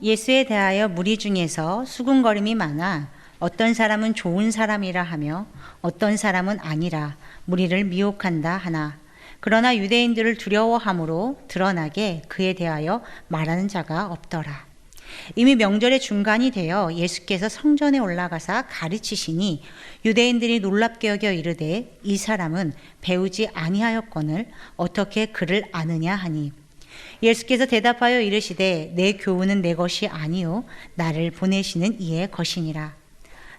예수에 대하여 무리 중에서 수군거림이 많아 어떤 사람은 좋은 사람이라 하며 어떤 사람은 아니라 무리를 미혹한다 하나 그러나 유대인들을 두려워함으로 드러나게 그에 대하여 말하는 자가 없더라. 이미 명절의 중간이 되어 예수께서 성전에 올라가사 가르치시니 유대인들이 놀랍게 여겨 이르되 이 사람은 배우지 아니하였거늘 어떻게 그를 아느냐 하니 예수께서 대답하여 이르시되 내 교훈은 내 것이 아니요 나를 보내시는 이의 것이니라.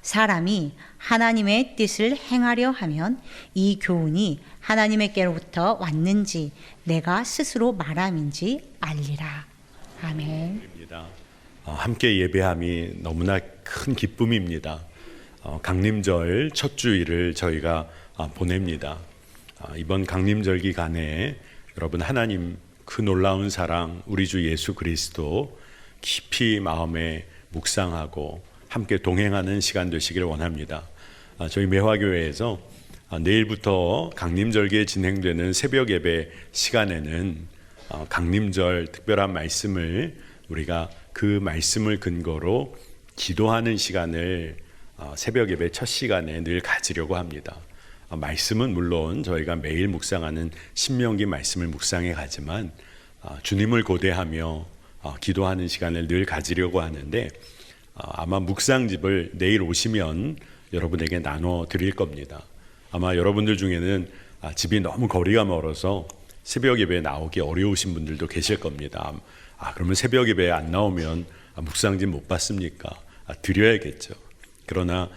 사람이 하나님의 뜻을 행하려 하면 이 교훈이 하나님께로부터 왔는지 내가 스스로 말함인지 알리라. 아멘. 함께 예배함이 너무나 큰 기쁨입니다. 강림절 첫 주일을 저희가 보냅니다. 이번 강림절 기간에 여러분 하나님 그 놀라운 사랑 우리 주 예수 그리스도 깊이 마음에 묵상하고 함께 동행하는 시간 되시길 원합니다. 저희 매화교회에서 내일부터 강림절기에 진행되는 새벽 예배 시간에는 강림절 특별한 말씀을 우리가 그 말씀을 근거로 기도하는 시간을 새벽 예배 첫 시간에 늘 가지려고 합니다. 말씀은 물론 저희가 매일 묵상하는 신명기 말씀을 묵상해 가지만 주님을 고대하며 기도하는 시간을 늘 가지려고 하는데 아마 묵상집을 내일 오시면 여러분에게 나눠 드릴 겁니다. 아마 여러분들 중에는 집이 너무 거리가 멀어서 새벽 예배에 나오기 어려우신 분들도 계실 겁니다. 그러면 새벽 예배에 안 나오면 묵상집 못 받습니까? 드려야겠죠. 그러나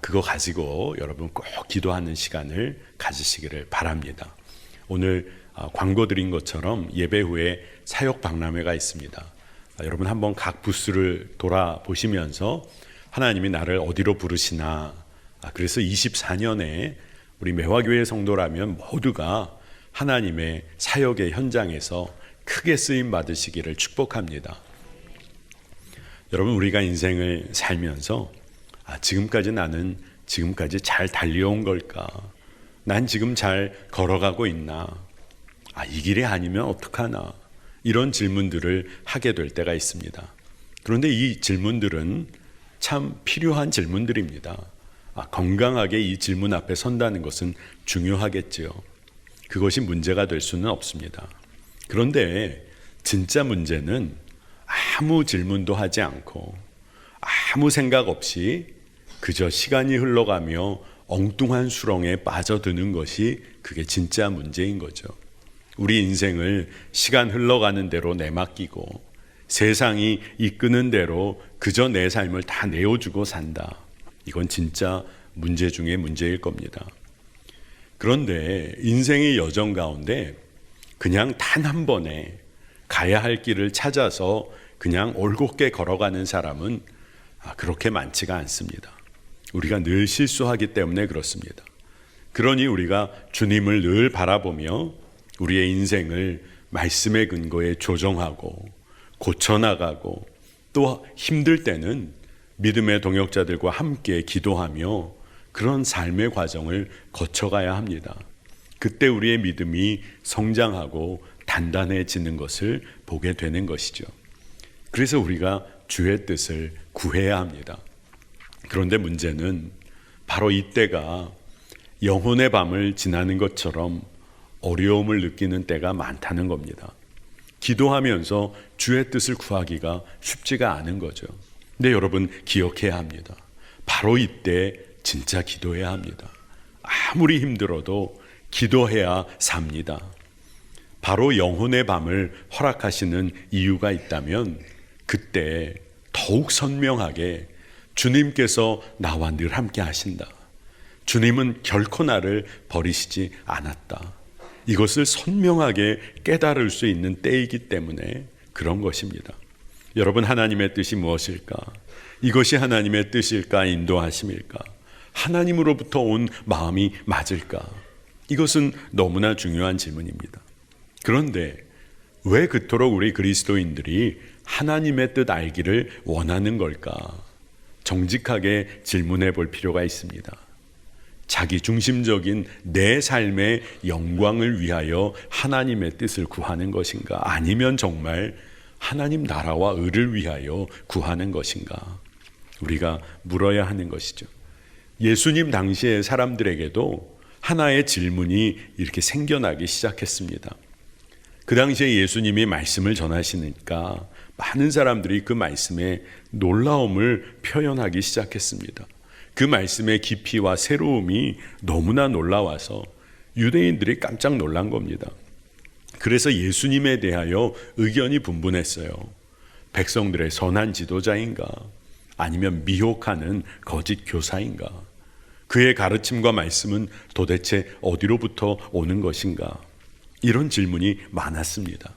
그거 가지고 여러분 꼭 기도하는 시간을 가지시기를 바랍니다. 오늘 광고 드린 것처럼 예배 후에 사역 박람회가 있습니다. 여러분 한번 각 부스를 돌아보시면서 하나님이 나를 어디로 부르시나, 그래서 24년에 우리 매화교회 성도라면 모두가 하나님의 사역의 현장에서 크게 쓰임 받으시기를 축복합니다. 여러분 우리가 인생을 살면서 지금까지 나는 지금까지 잘 달려온 걸까? 난 지금 잘 걸어가고 있나? 이 길이 아니면 어떡하나? 이런 질문들을 하게 될 때가 있습니다. 그런데 이 질문들은 참 필요한 질문들입니다. 건강하게 이 질문 앞에 선다는 것은 중요하겠지요. 그것이 문제가 될 수는 없습니다. 그런데 진짜 문제는 아무 질문도 하지 않고 아무 생각 없이 그저 시간이 흘러가며 엉뚱한 수렁에 빠져드는 것이 그게 진짜 문제인 거죠. 우리 인생을 시간 흘러가는 대로 내맡기고 세상이 이끄는 대로 그저 내 삶을 다 내어주고 산다. 이건 진짜 문제 중에 문제일 겁니다. 그런데 인생의 여정 가운데 그냥 단 한 번에 가야 할 길을 찾아서 그냥 올곧게 걸어가는 사람은 그렇게 많지가 않습니다. 우리가 늘 실수하기 때문에 그렇습니다. 그러니 우리가 주님을 늘 바라보며 우리의 인생을 말씀의 근거에 조정하고 고쳐나가고 또 힘들 때는 믿음의 동역자들과 함께 기도하며 그런 삶의 과정을 거쳐가야 합니다. 그때 우리의 믿음이 성장하고 단단해지는 것을 보게 되는 것이죠. 그래서 우리가 주의 뜻을 구해야 합니다. 그런데 문제는 바로 이때가 영혼의 밤을 지나는 것처럼 어려움을 느끼는 때가 많다는 겁니다. 기도하면서 주의 뜻을 구하기가 쉽지가 않은 거죠. 근데 여러분 기억해야 합니다. 바로 이때 진짜 기도해야 합니다. 아무리 힘들어도 기도해야 삽니다. 바로 영혼의 밤을 허락하시는 이유가 있다면 그때 더욱 선명하게 주님께서 나와 늘 함께 하신다. 주님은 결코 나를 버리시지 않았다. 이것을 선명하게 깨달을 수 있는 때이기 때문에 그런 것입니다. 여러분 하나님의 뜻이 무엇일까? 이것이 하나님의 뜻일까? 인도하심일까? 하나님으로부터 온 마음이 맞을까? 이것은 너무나 중요한 질문입니다. 그런데 왜 그토록 우리 그리스도인들이 하나님의 뜻 알기를 원하는 걸까? 정직하게 질문해 볼 필요가 있습니다. 자기 중심적인 내 삶의 영광을 위하여 하나님의 뜻을 구하는 것인가? 아니면 정말 하나님 나라와 의를 위하여 구하는 것인가? 우리가 물어야 하는 것이죠. 예수님 당시의 사람들에게도 하나의 질문이 이렇게 생겨나기 시작했습니다. 그 당시에 예수님이 말씀을 전하시니까 많은 사람들이 그 말씀에 놀라움을 표현하기 시작했습니다. 그 말씀의 깊이와 새로움이 너무나 놀라워서 유대인들이 깜짝 놀란 겁니다. 그래서 예수님에 대하여 의견이 분분했어요. 백성들의 선한 지도자인가? 아니면 미혹하는 거짓 교사인가? 그의 가르침과 말씀은 도대체 어디로부터 오는 것인가? 이런 질문이 많았습니다.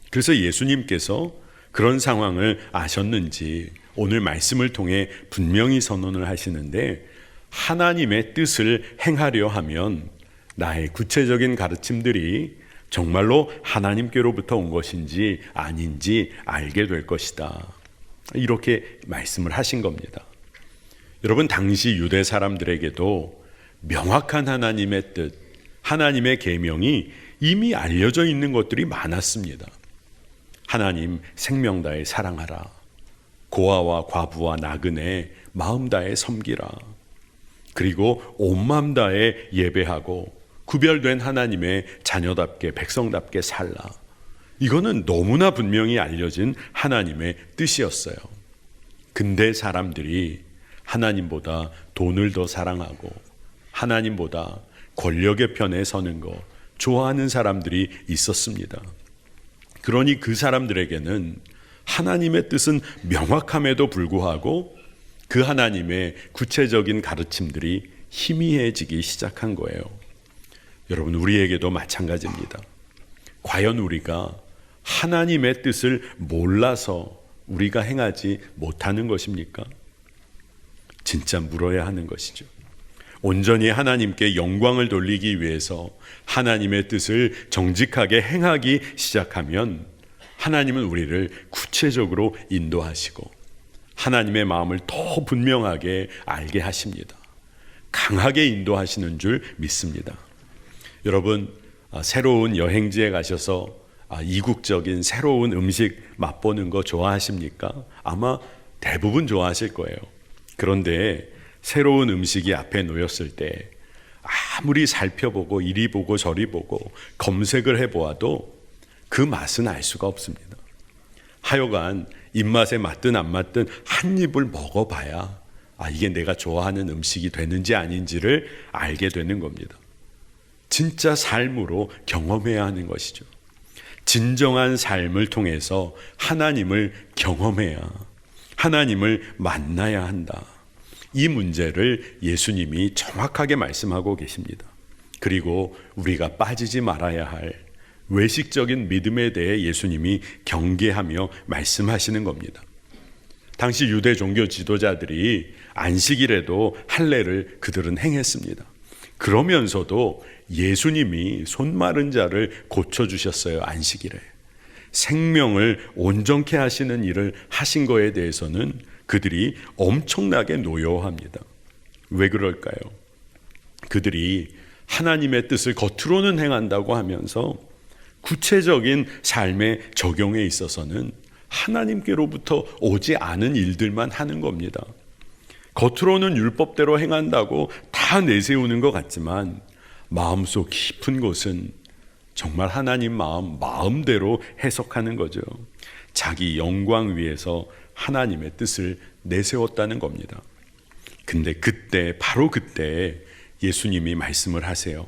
그래서 예수님께서 그런 상황을 아셨는지 오늘 말씀을 통해 분명히 선언을 하시는데, 하나님의 뜻을 행하려 하면 나의 구체적인 가르침들이 정말로 하나님께로부터 온 것인지 아닌지 알게 될 것이다. 이렇게 말씀을 하신 겁니다. 여러분, 당시 유대 사람들에게도 명확한 하나님의 뜻, 하나님의 계명이 이미 알려져 있는 것들이 많았습니다. 하나님 생명 다해 사랑하라. 고아와 과부와 나그네 마음 다해 섬기라. 그리고 온 마음 다해 예배하고 구별된 하나님의 자녀답게 백성답게 살라. 이거는 너무나 분명히 알려진 하나님의 뜻이었어요. 근데 사람들이 하나님보다 돈을 더 사랑하고 하나님보다 권력의 편에 서는 거 좋아하는 사람들이 있었습니다. 그러니 그 사람들에게는 하나님의 뜻은 명확함에도 불구하고 그 하나님의 구체적인 가르침들이 희미해지기 시작한 거예요. 여러분, 우리에게도 마찬가지입니다. 과연 우리가 하나님의 뜻을 몰라서 우리가 행하지 못하는 것입니까? 진짜 물어야 하는 것이죠. 온전히 하나님께 영광을 돌리기 위해서 하나님의 뜻을 정직하게 행하기 시작하면 하나님은 우리를 구체적으로 인도하시고 하나님의 마음을 더 분명하게 알게 하십니다. 강하게 인도하시는 줄 믿습니다. 여러분, 새로운 여행지에 가셔서 이국적인 새로운 음식 맛보는 거 좋아하십니까? 아마 대부분 좋아하실 거예요. 그런데 새로운 음식이 앞에 놓였을 때 아무리 살펴보고 이리 보고 저리 보고 검색을 해보아도 그 맛은 알 수가 없습니다. 하여간 입맛에 맞든 안 맞든 한 입을 먹어봐야 이게 내가 좋아하는 음식이 되는지 아닌지를 알게 되는 겁니다. 진짜 삶으로 경험해야 하는 것이죠. 진정한 삶을 통해서 하나님을 경험해야, 하나님을 만나야 한다. 이 문제를 예수님이 정확하게 말씀하고 계십니다. 그리고 우리가 빠지지 말아야 할 외식적인 믿음에 대해 예수님이 경계하며 말씀하시는 겁니다. 당시 유대 종교 지도자들이 안식일에도 할례를 그들은 행했습니다. 그러면서도 예수님이 손 마른 자를 고쳐주셨어요. 안식일에. 생명을 온전케 하시는 일을 하신 거에 대해서는 그들이 엄청나게 노여워합니다. 왜 그럴까요? 그들이 하나님의 뜻을 겉으로는 행한다고 하면서 구체적인 삶의 적용에 있어서는 하나님께로부터 오지 않은 일들만 하는 겁니다. 겉으로는 율법대로 행한다고 다 내세우는 것 같지만 마음속 깊은 곳은 정말 하나님 마음대로 해석하는 거죠. 자기 영광 위해서 하나님의 뜻을 내세웠다는 겁니다. 근데 바로 그때 예수님이 말씀을 하세요.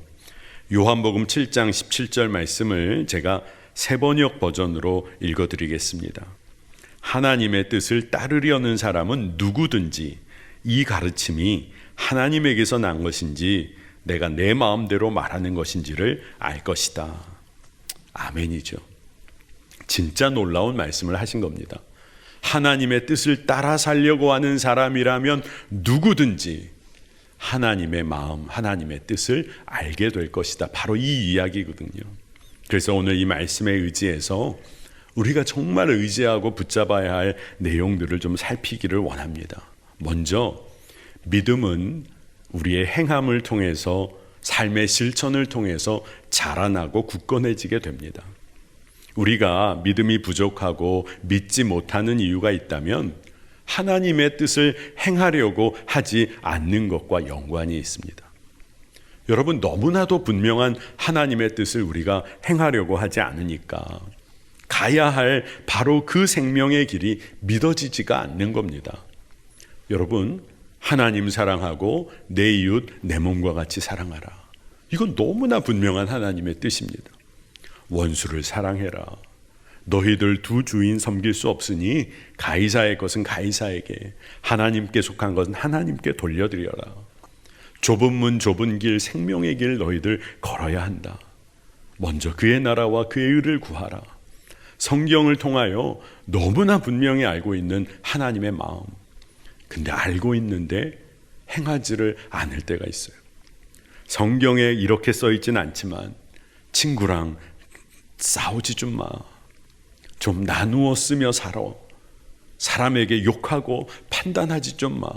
요한복음 7장 17절 말씀을 제가 새번역 버전으로 읽어드리겠습니다. 하나님의 뜻을 따르려는 사람은 누구든지 이 가르침이 하나님에게서 난 것인지 내가 내 마음대로 말하는 것인지를 알 것이다. 아멘이죠. 진짜 놀라운 말씀을 하신 겁니다. 하나님의 뜻을 따라 살려고 하는 사람이라면 누구든지 하나님의 마음, 하나님의 뜻을 알게 될 것이다. 바로 이 이야기거든요. 그래서 오늘 이 말씀에 의지해서 우리가 정말 의지하고 붙잡아야 할 내용들을 좀 살피기를 원합니다. 먼저 믿음은 우리의 행함을 통해서 삶의 실천을 통해서 자라나고 굳건해지게 됩니다. 우리가 믿음이 부족하고 믿지 못하는 이유가 있다면 하나님의 뜻을 행하려고 하지 않는 것과 연관이 있습니다. 여러분, 너무나도 분명한 하나님의 뜻을 우리가 행하려고 하지 않으니까 가야 할 바로 그 생명의 길이 믿어지지가 않는 겁니다. 여러분, 하나님 사랑하고 내 이웃 내 몸과 같이 사랑하라. 이건 너무나 분명한 하나님의 뜻입니다. 원수를 사랑해라. 너희들 두 주인 섬길 수 없으니 가이사의 것은 가이사에게, 하나님께 속한 것은 하나님께 돌려드려라. 좁은 문 좁은 길 생명의 길 너희들 걸어야 한다. 먼저 그의 나라와 그의 의를 구하라. 성경을 통하여 너무나 분명히 알고 있는 하나님의 마음. 근데 알고 있는데 행하지를 않을 때가 있어요. 성경에 이렇게 써 있지는 않지만 친구랑 싸우지 좀 마. 좀 나누어 쓰며 살아. 사람에게 욕하고 판단하지 좀 마.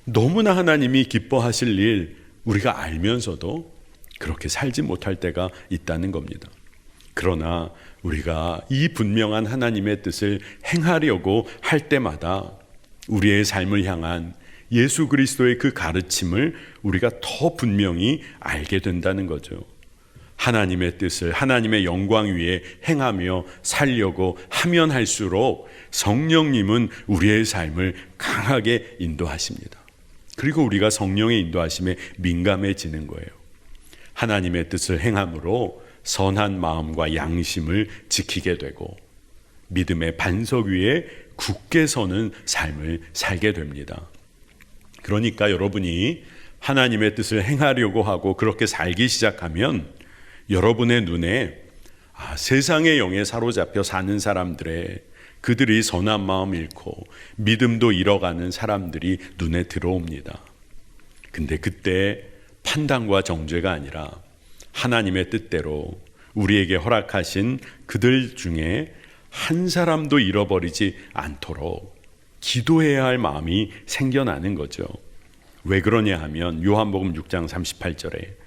너무나 하나님이 기뻐하실 일 우리가 알면서도 그렇게 살지 못할 때가 있다는 겁니다. 그러나 우리가 이 분명한 하나님의 뜻을 행하려고 할 때마다 우리의 삶을 향한 예수 그리스도의 그 가르침을 우리가 더 분명히 알게 된다는 거죠. 하나님의 뜻을 하나님의 영광 위에 행하며 살려고 하면 할수록 성령님은 우리의 삶을 강하게 인도하십니다. 그리고 우리가 성령의 인도하심에 민감해지는 거예요. 하나님의 뜻을 행함으로 선한 마음과 양심을 지키게 되고 믿음의 반석 위에 굳게 서는 삶을 살게 됩니다. 그러니까 여러분이 하나님의 뜻을 행하려고 하고 그렇게 살기 시작하면 여러분의 눈에 세상의 영에 사로잡혀 사는 사람들의 그들이 선한 마음 잃고 믿음도 잃어가는 사람들이 눈에 들어옵니다. 근데 그때 판단과 정죄가 아니라 하나님의 뜻대로 우리에게 허락하신 그들 중에 한 사람도 잃어버리지 않도록 기도해야 할 마음이 생겨나는 거죠. 왜 그러냐 하면 요한복음 6장 38절에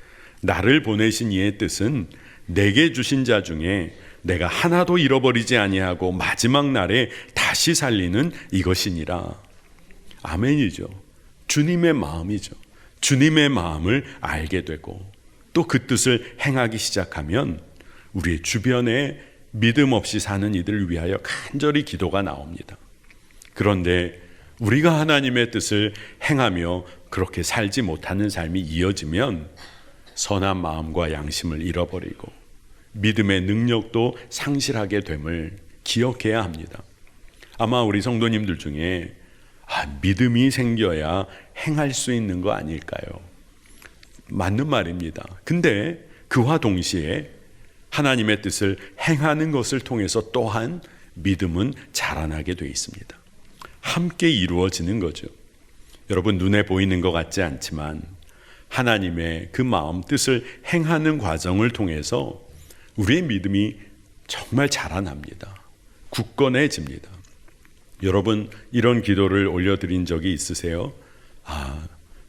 나를 보내신 이의 뜻은 내게 주신 자 중에 내가 하나도 잃어버리지 아니하고 마지막 날에 다시 살리는 이것이니라. 아멘이죠. 주님의 마음이죠. 주님의 마음을 알게 되고 또 그 뜻을 행하기 시작하면 우리의 주변에 믿음 없이 사는 이들을 위하여 간절히 기도가 나옵니다. 그런데 우리가 하나님의 뜻을 행하며 그렇게 살지 못하는 삶이 이어지면 선한 마음과 양심을 잃어버리고 믿음의 능력도 상실하게 됨을 기억해야 합니다. 아마 우리 성도님들 중에 믿음이 생겨야 행할 수 있는 거 아닐까요? 맞는 말입니다. 근데 그와 동시에 하나님의 뜻을 행하는 것을 통해서 또한 믿음은 자라나게 돼 있습니다. 함께 이루어지는 거죠. 여러분, 눈에 보이는 것 같지 않지만 하나님의 그 마음 뜻을 행하는 과정을 통해서 우리의 믿음이 정말 자라납니다. 굳건해집니다. 여러분, 이런 기도를 올려드린 적이 있으세요?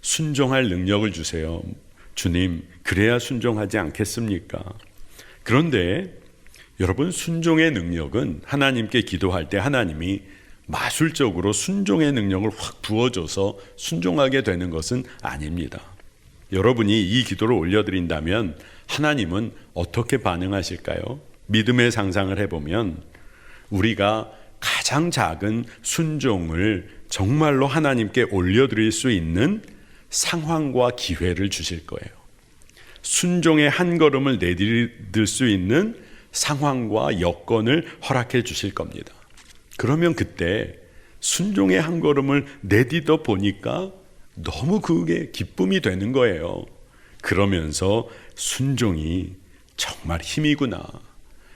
순종할 능력을 주세요. 주님, 그래야 순종하지 않겠습니까? 그런데 여러분, 순종의 능력은 하나님께 기도할 때 하나님이 마술적으로 순종의 능력을 확 부어줘서 순종하게 되는 것은 아닙니다. 여러분이 이 기도를 올려드린다면 하나님은 어떻게 반응하실까요? 믿음의 상상을 해보면 우리가 가장 작은 순종을 정말로 하나님께 올려드릴 수 있는 상황과 기회를 주실 거예요. 순종의 한 걸음을 내디딜 수 있는 상황과 여건을 허락해 주실 겁니다. 그러면 그때 순종의 한 걸음을 내디뎌 보니까 너무 그게 기쁨이 되는 거예요. 그러면서 순종이 정말 힘이구나.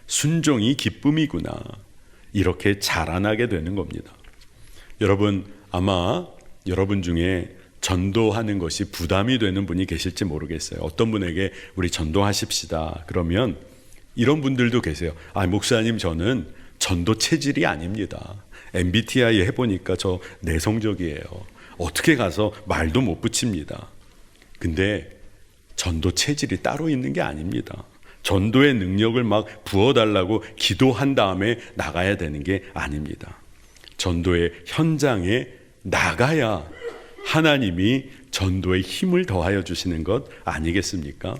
순종이 기쁨이구나. 이렇게 자라나게 되는 겁니다. 여러분, 아마 여러분 중에 전도하는 것이 부담이 되는 분이 계실지 모르겠어요. 어떤 분에게 우리 전도하십시다. 그러면 이런 분들도 계세요. 목사님, 저는 전도 체질이 아닙니다. MBTI 해보니까 저 내성적이에요. 어떻게 가서 말도 못 붙입니다. 근데 전도 체질이 따로 있는 게 아닙니다. 전도의 능력을 막 부어달라고 기도한 다음에 나가야 되는 게 아닙니다. 전도의 현장에 나가야 하나님이 전도의 힘을 더하여 주시는 것 아니겠습니까?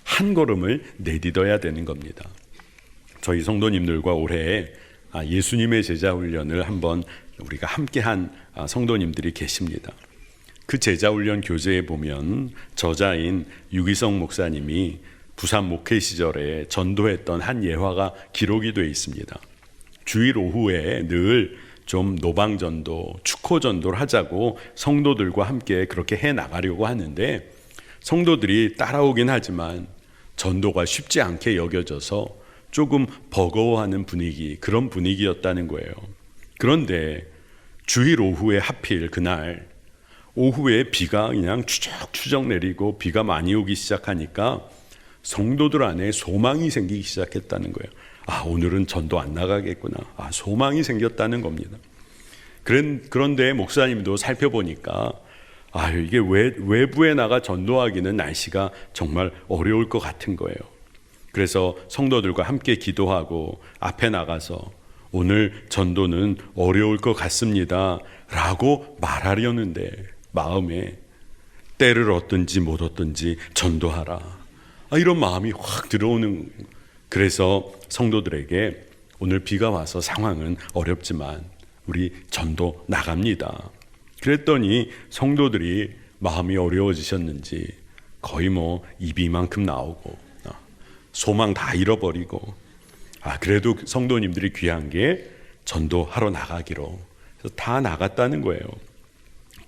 한 걸음을 내딛어야 되는 겁니다. 저희 성도님들과 올해 예수님의 제자 훈련을 한번 우리가 함께한 성도님들이 계십니다. 그 제자 훈련 교재에 보면 저자인 유기성 목사님이 부산 목회 시절에 전도했던 한 예화가 기록이 되어 있습니다. 주일 오후에 늘 좀 노방전도, 축호전도를 하자고 성도들과 함께 그렇게 해 나가려고 하는데 성도들이 따라오긴 하지만 전도가 쉽지 않게 여겨져서 조금 버거워하는 분위기, 그런 분위기였다는 거예요. 그런데 주일 오후에 하필 그날 오후에 비가 그냥 추적추적 내리고 비가 많이 오기 시작하니까 성도들 안에 소망이 생기기 시작했다는 거예요. 오늘은 전도 안 나가겠구나. 소망이 생겼다는 겁니다. 그런데 목사님도 살펴보니까 이게 외부에 나가 전도하기는 날씨가 정말 어려울 것 같은 거예요. 그래서 성도들과 함께 기도하고 앞에 나가서 오늘 전도는 어려울 것 같습니다 라고 말하려는데 마음에 때를 얻든지 못 얻든지 전도하라, 이런 마음이 확 들어오는. 그래서 성도들에게 오늘 비가 와서 상황은 어렵지만 우리 전도 나갑니다. 그랬더니 성도들이 마음이 어려워지셨는지 거의 입이 이만큼 나오고 소망 다 잃어버리고 그래도 성도님들이 귀한 게 전도하러 나가기로 그래서 다 나갔다는 거예요.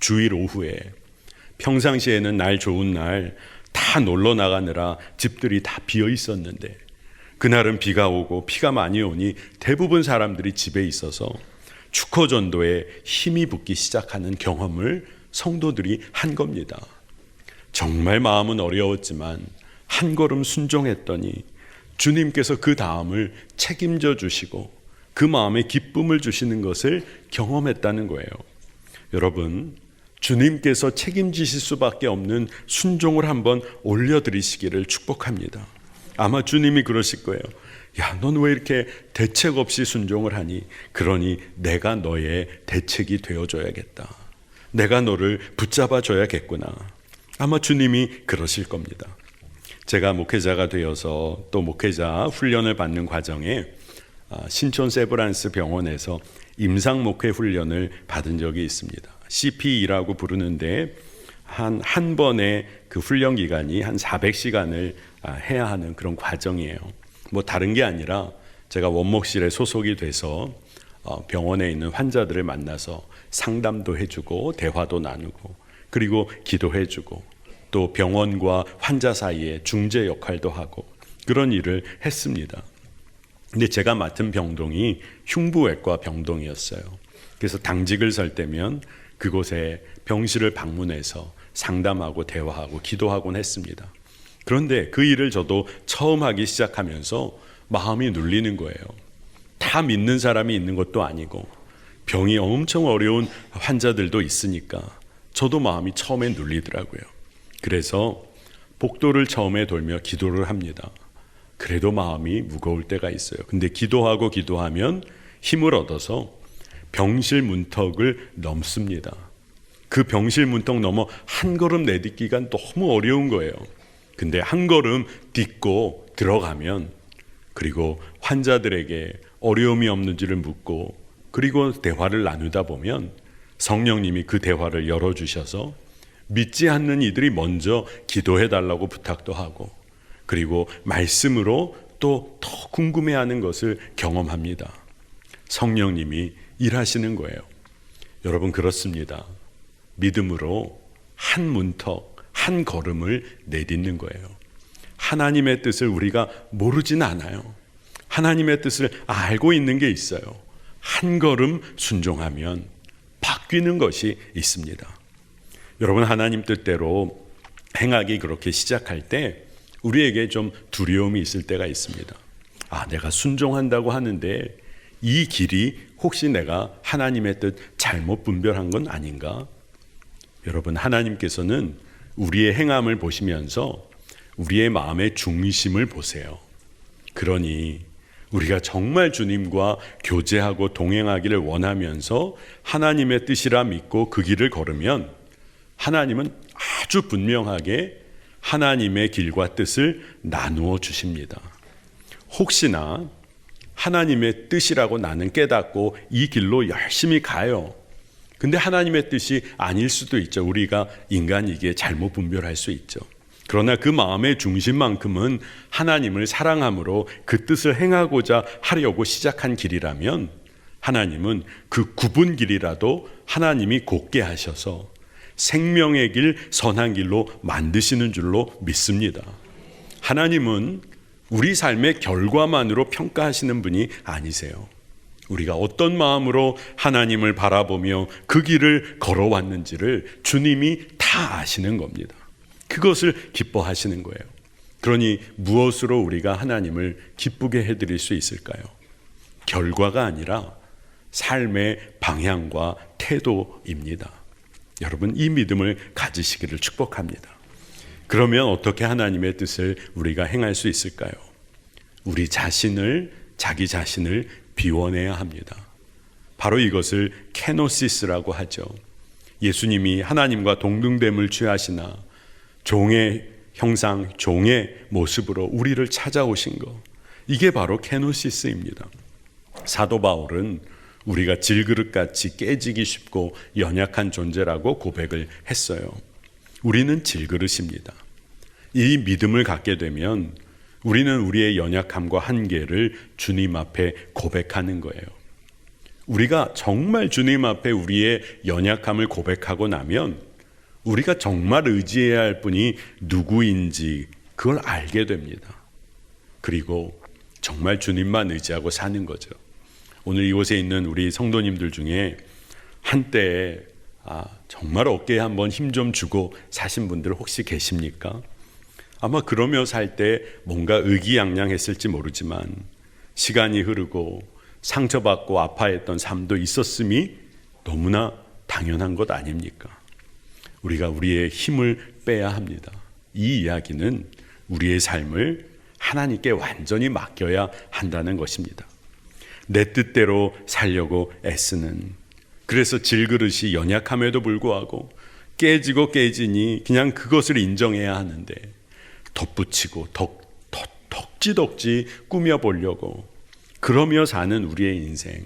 주일 오후에 평상시에는 날 좋은 날 다 놀러 나가느라 집들이 다 비어 있었는데 그날은 비가 오고 비가 많이 오니 대부분 사람들이 집에 있어서 축호전도에 힘이 붙기 시작하는 경험을 성도들이 한 겁니다. 정말 마음은 어려웠지만 한 걸음 순종했더니 주님께서 그 다음을 책임져 주시고 그 마음에 기쁨을 주시는 것을 경험했다는 거예요. 여러분, 주님께서 책임지실 수밖에 없는 순종을 한번 올려드리시기를 축복합니다. 아마 주님이 그러실 거예요. 넌 왜 이렇게 대책 없이 순종을 하니? 그러니 내가 너의 대책이 되어줘야겠다. 내가 너를 붙잡아 줘야겠구나. 아마 주님이 그러실 겁니다. 제가 목회자가 되어서 또 목회자 훈련을 받는 과정에 신촌 세브란스 병원에서 임상 목회 훈련을 받은 적이 있습니다. CPE라고 부르는데 한 번의 그 훈련 기간이 한 400시간을 해야 하는 그런 과정이에요. 다른 게 아니라 제가 원목실에 소속이 돼서 병원에 있는 환자들을 만나서 상담도 해주고 대화도 나누고 그리고 기도해주고 또 병원과 환자 사이에 중재 역할도 하고 그런 일을 했습니다. 근데 제가 맡은 병동이 흉부외과 병동이었어요. 그래서 당직을 설 때면 그곳에 병실을 방문해서 상담하고 대화하고 기도하곤 했습니다. 그런데 그 일을 저도 처음 하기 시작하면서 마음이 눌리는 거예요. 다 믿는 사람이 있는 것도 아니고 병이 엄청 어려운 환자들도 있으니까 저도 마음이 처음에 눌리더라고요. 그래서 복도를 처음에 돌며 기도를 합니다. 그래도 마음이 무거울 때가 있어요. 근데 기도하면 힘을 얻어서 병실 문턱을 넘습니다. 그 병실 문턱 넘어 한 걸음 내딛기가 너무 어려운 거예요. 근데 한 걸음 딛고 들어가면 그리고 환자들에게 어려움이 없는지를 묻고 그리고 대화를 나누다 보면 성령님이 그 대화를 열어주셔서 믿지 않는 이들이 먼저 기도해달라고 부탁도 하고 그리고 말씀으로 또 더 궁금해하는 것을 경험합니다. 성령님이 일하시는 거예요. 여러분, 그렇습니다. 믿음으로 한 문턱, 한 걸음을 내딛는 거예요. 하나님의 뜻을 우리가 모르진 않아요. 하나님의 뜻을 알고 있는 게 있어요. 한 걸음 순종하면 바뀌는 것이 있습니다. 여러분, 하나님 뜻대로 행하기 그렇게 시작할 때 우리에게 좀 두려움이 있을 때가 있습니다. 내가 순종한다고 하는데 이 길이 혹시 내가 하나님의 뜻 잘못 분별한 건 아닌가? 여러분, 하나님께서는 우리의 행함을 보시면서 우리의 마음의 중심을 보세요. 그러니 우리가 정말 주님과 교제하고 동행하기를 원하면서 하나님의 뜻이라 믿고 그 길을 걸으면 하나님은 아주 분명하게 하나님의 길과 뜻을 나누어 주십니다. 혹시나 하나님의 뜻이라고 나는 깨닫고 이 길로 열심히 가요. 근데 하나님의 뜻이 아닐 수도 있죠. 우리가 인간이기에 잘못 분별할 수 있죠. 그러나 그 마음의 중심만큼은 하나님을 사랑함으로 그 뜻을 행하고자 하려고 시작한 길이라면 하나님은 그 굽은 길이라도 하나님이 곧게 하셔서 생명의 길, 선한 길로 만드시는 줄로 믿습니다. 하나님은 우리 삶의 결과만으로 평가하시는 분이 아니세요. 우리가 어떤 마음으로 하나님을 바라보며 그 길을 걸어왔는지를 주님이 다 아시는 겁니다. 그것을 기뻐하시는 거예요. 그러니 무엇으로 우리가 하나님을 기쁘게 해드릴 수 있을까요? 결과가 아니라 삶의 방향과 태도입니다. 여러분, 이 믿음을 가지시기를 축복합니다. 그러면 어떻게 하나님의 뜻을 우리가 행할 수 있을까요? 우리 자신을, 자기 자신을 비워내야 합니다. 바로 이것을 케노시스라고 하죠. 예수님이 하나님과 동등됨을 취하시나 종의 형상, 종의 모습으로 우리를 찾아오신 것, 이게 바로 케노시스입니다. 사도 바울은 우리가 질그릇같이 깨지기 쉽고 연약한 존재라고 고백을 했어요. 우리는 질그릇입니다. 이 믿음을 갖게 되면 우리는 우리의 연약함과 한계를 주님 앞에 고백하는 거예요. 우리가 정말 주님 앞에 우리의 연약함을 고백하고 나면 우리가 정말 의지해야 할 분이 누구인지 그걸 알게 됩니다. 그리고 정말 주님만 의지하고 사는 거죠. 오늘 이곳에 있는 우리 성도님들 중에 한때 정말 어깨에 한번 힘 좀 주고 사신 분들 혹시 계십니까? 아마 그러며 살 때 뭔가 의기양양했을지 모르지만 시간이 흐르고 상처받고 아파했던 삶도 있었음이 너무나 당연한 것 아닙니까? 우리가 우리의 힘을 빼야 합니다. 이 이야기는 우리의 삶을 하나님께 완전히 맡겨야 한다는 것입니다. 내 뜻대로 살려고 애쓰는, 그래서 질그릇이 연약함에도 불구하고 깨지고 깨지니 그냥 그것을 인정해야 하는데 덧붙이고 덕지덕지 꾸며보려고 그러며 사는 우리의 인생,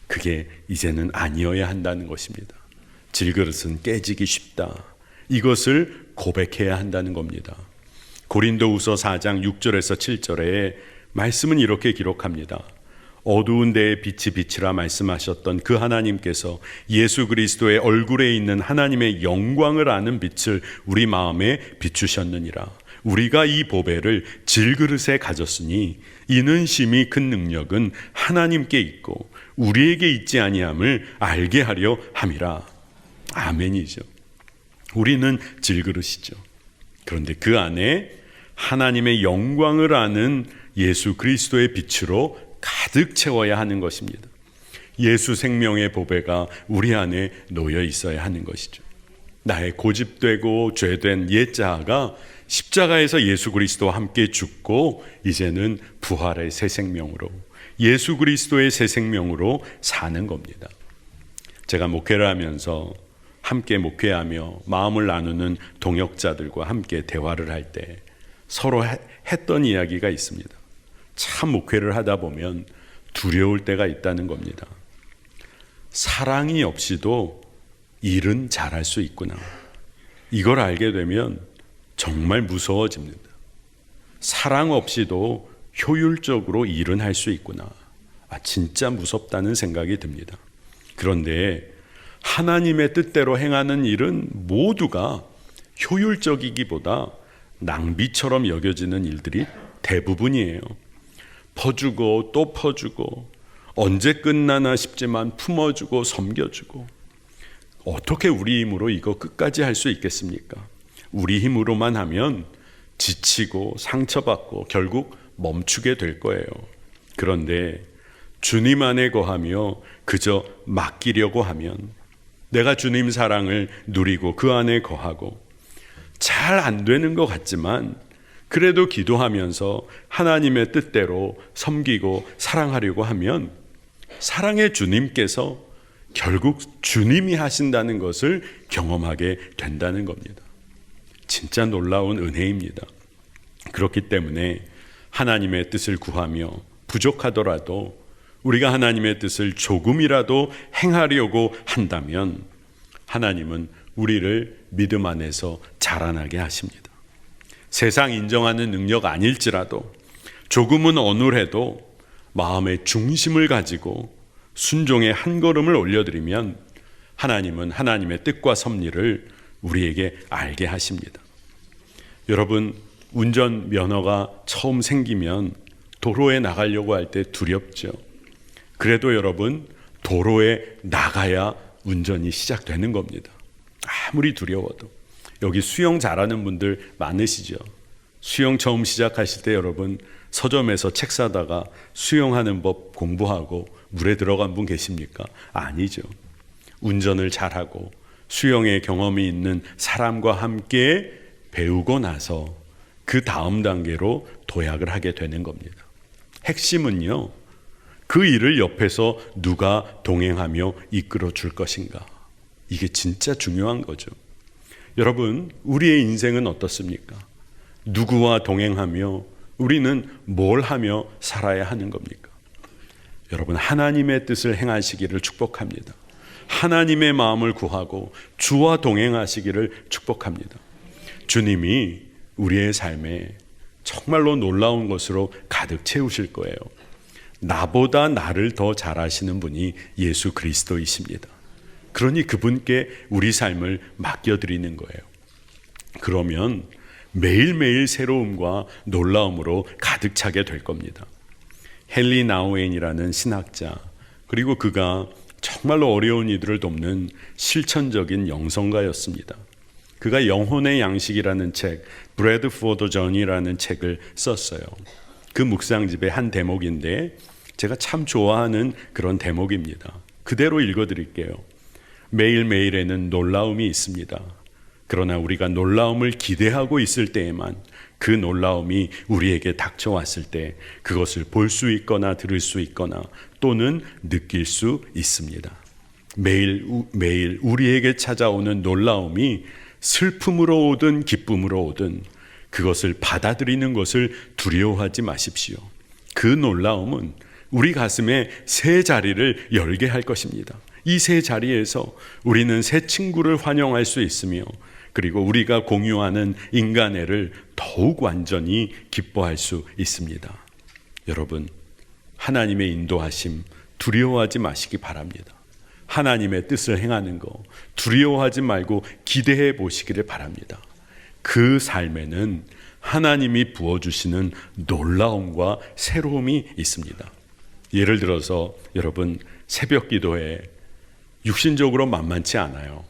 그게 이제는 아니어야 한다는 것입니다. 질그릇은 깨지기 쉽다. 이것을 고백해야 한다는 겁니다. 고린도후서 4장 6절에서 7절에 말씀은 이렇게 기록합니다. 어두운 데에 빛이 빛이라 말씀하셨던 그 하나님께서 예수 그리스도의 얼굴에 있는 하나님의 영광을 아는 빛을 우리 마음에 비추셨느니라. 우리가 이 보배를 질그릇에 가졌으니 이는 심히 큰 능력은 하나님께 있고 우리에게 있지 아니함을 알게 하려 함이라. 아멘이죠. 우리는 질그릇이죠. 그런데 그 안에 하나님의 영광을 아는 예수 그리스도의 빛으로 가득 채워야 하는 것입니다. 예수 생명의 보배가 우리 안에 놓여 있어야 하는 것이죠. 나의 고집되고 죄된 옛 자아가 십자가에서 예수 그리스도와 함께 죽고 이제는 부활의 새 생명으로, 예수 그리스도의 새 생명으로 사는 겁니다. 제가 목회를 하면서 함께 목회하며 마음을 나누는 동역자들과 함께 대화를 할 때 서로 했던 이야기가 있습니다. 참 목회를 하다 보면 두려울 때가 있다는 겁니다. 사랑이 없이도 일은 잘할 수 있구나. 이걸 알게 되면 정말 무서워집니다. 사랑 없이도 효율적으로 일은 할 수 있구나. 진짜 무섭다는 생각이 듭니다. 그런데 하나님의 뜻대로 행하는 일은 모두가 효율적이기보다 낭비처럼 여겨지는 일들이 대부분이에요. 퍼주고 또 퍼주고 언제 끝나나 싶지만 품어주고 섬겨주고, 어떻게 우리 힘으로 이거 끝까지 할 수 있겠습니까? 우리 힘으로만 하면 지치고 상처받고 결국 멈추게 될 거예요. 그런데 주님 안에 거하며 그저 맡기려고 하면 내가 주님 사랑을 누리고 그 안에 거하고 잘 안 되는 것 같지만 그래도 기도하면서 하나님의 뜻대로 섬기고 사랑하려고 하면 사랑의 주님께서 결국 주님이 하신다는 것을 경험하게 된다는 겁니다. 진짜 놀라운 은혜입니다. 그렇기 때문에 하나님의 뜻을 구하며 부족하더라도 우리가 하나님의 뜻을 조금이라도 행하려고 한다면 하나님은 우리를 믿음 안에서 자라나게 하십니다. 세상 인정하는 능력 아닐지라도 조금은 어눌해도 마음의 중심을 가지고 순종의 한 걸음을 올려드리면 하나님은 하나님의 뜻과 섭리를 우리에게 알게 하십니다. 여러분, 운전 면허가 처음 생기면 도로에 나가려고 할 때 두렵죠. 그래도 여러분, 도로에 나가야 운전이 시작되는 겁니다. 아무리 두려워도. 여기 수영 잘하는 분들 많으시죠? 수영 처음 시작하실 때 여러분 서점에서 책 사다가 수영하는 법 공부하고 물에 들어간 분 계십니까? 아니죠. 운전을 잘하고 수영의 경험이 있는 사람과 함께 배우고 나서 그 다음 단계로 도약을 하게 되는 겁니다. 핵심은요, 그 일을 옆에서 누가 동행하며 이끌어 줄 것인가. 이게 진짜 중요한 거죠. 여러분, 우리의 인생은 어떻습니까? 누구와 동행하며 우리는 뭘 하며 살아야 하는 겁니까? 여러분, 하나님의 뜻을 행하시기를 축복합니다. 하나님의 마음을 구하고 주와 동행하시기를 축복합니다. 주님이 우리의 삶에 정말로 놀라운 것으로 가득 채우실 거예요. 나보다 나를 더 잘 아시는 분이 예수 그리스도이십니다. 그러니 그분께 우리 삶을 맡겨드리는 거예요. 그러면 매일매일 새로움과 놀라움으로 가득 차게 될 겁니다. 헨리 나우엔이라는 신학자, 그리고 그가 정말로 어려운 이들을 돕는 실천적인 영성가였습니다. 그가 영혼의 양식이라는 책, 브레드 포 더 전이라는 책을 썼어요. 그 묵상집의 한 대목인데 제가 참 좋아하는 그런 대목입니다. 그대로 읽어드릴게요. 매일매일에는 놀라움이 있습니다. 그러나 우리가 놀라움을 기대하고 있을 때에만 그 놀라움이 우리에게 닥쳐왔을 때 그것을 볼 수 있거나 들을 수 있거나 또는 느낄 수 있습니다. 매일 우리에게 찾아오는 놀라움이 슬픔으로 오든 기쁨으로 오든 그것을 받아들이는 것을 두려워하지 마십시오. 그 놀라움은 우리 가슴에 새 자리를 열게 할 것입니다. 이 새 자리에서 우리는 새 친구를 환영할 수 있으며 그리고 우리가 공유하는 인간애를 더욱 완전히 기뻐할 수 있습니다. 여러분, 하나님의 인도하심 두려워하지 마시기 바랍니다. 하나님의 뜻을 행하는 거 두려워하지 말고 기대해 보시기를 바랍니다. 그 삶에는 하나님이 부어주시는 놀라움과 새로움이 있습니다. 예를 들어서 여러분, 새벽 기도에 육신적으로 만만치 않아요.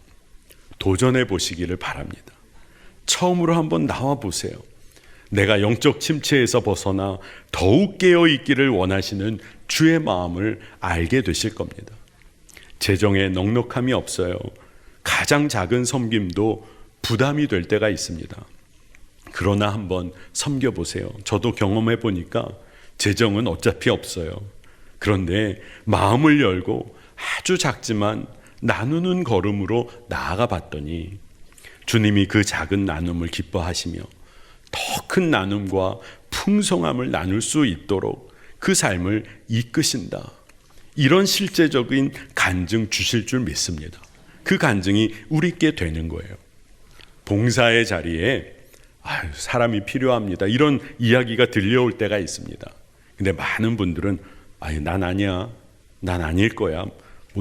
도전해 보시기를 바랍니다. 처음으로 한번 나와 보세요. 내가 영적 침체에서 벗어나 더욱 깨어 있기를 원하시는 주의 마음을 알게 되실 겁니다. 재정에 넉넉함이 없어요. 가장 작은 섬김도 부담이 될 때가 있습니다. 그러나 한번 섬겨보세요. 저도 경험해 보니까 재정은 어차피 없어요. 그런데 마음을 열고 아주 작지만 나누는 걸음으로 나아가 봤더니 주님이 그 작은 나눔을 기뻐하시며 더 큰 나눔과 풍성함을 나눌 수 있도록 그 삶을 이끄신다. 이런 실제적인 간증 주실 줄 믿습니다. 그 간증이 우리께 되는 거예요. 봉사의 자리에 사람이 필요합니다. 이런 이야기가 들려올 때가 있습니다. 근데 많은 분들은 난 아니야. 난 아닐 거야.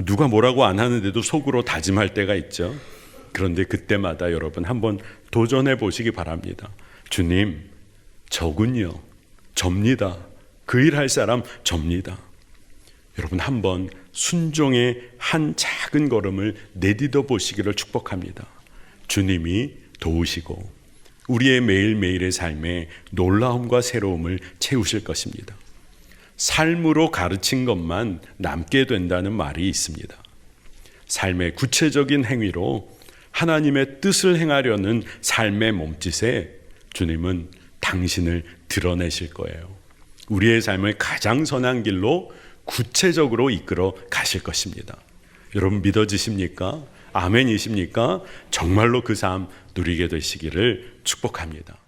누가 뭐라고 안 하는데도 속으로 다짐할 때가 있죠. 그런데 그때마다 여러분 한번 도전해 보시기 바랍니다. 주님, 저군요. 접니다. 그 일 할 사람 접니다. 여러분 한번 순종의 한 작은 걸음을 내딛어 보시기를 축복합니다. 주님이 도우시고 우리의 매일매일의 삶에 놀라움과 새로움을 채우실 것입니다. 삶으로 가르친 것만 남게 된다는 말이 있습니다. 삶의 구체적인 행위로 하나님의 뜻을 행하려는 삶의 몸짓에 주님은 당신을 드러내실 거예요. 우리의 삶을 가장 선한 길로 구체적으로 이끌어 가실 것입니다. 여러분 믿어지십니까? 아멘이십니까? 정말로 그 삶 누리게 되시기를 축복합니다.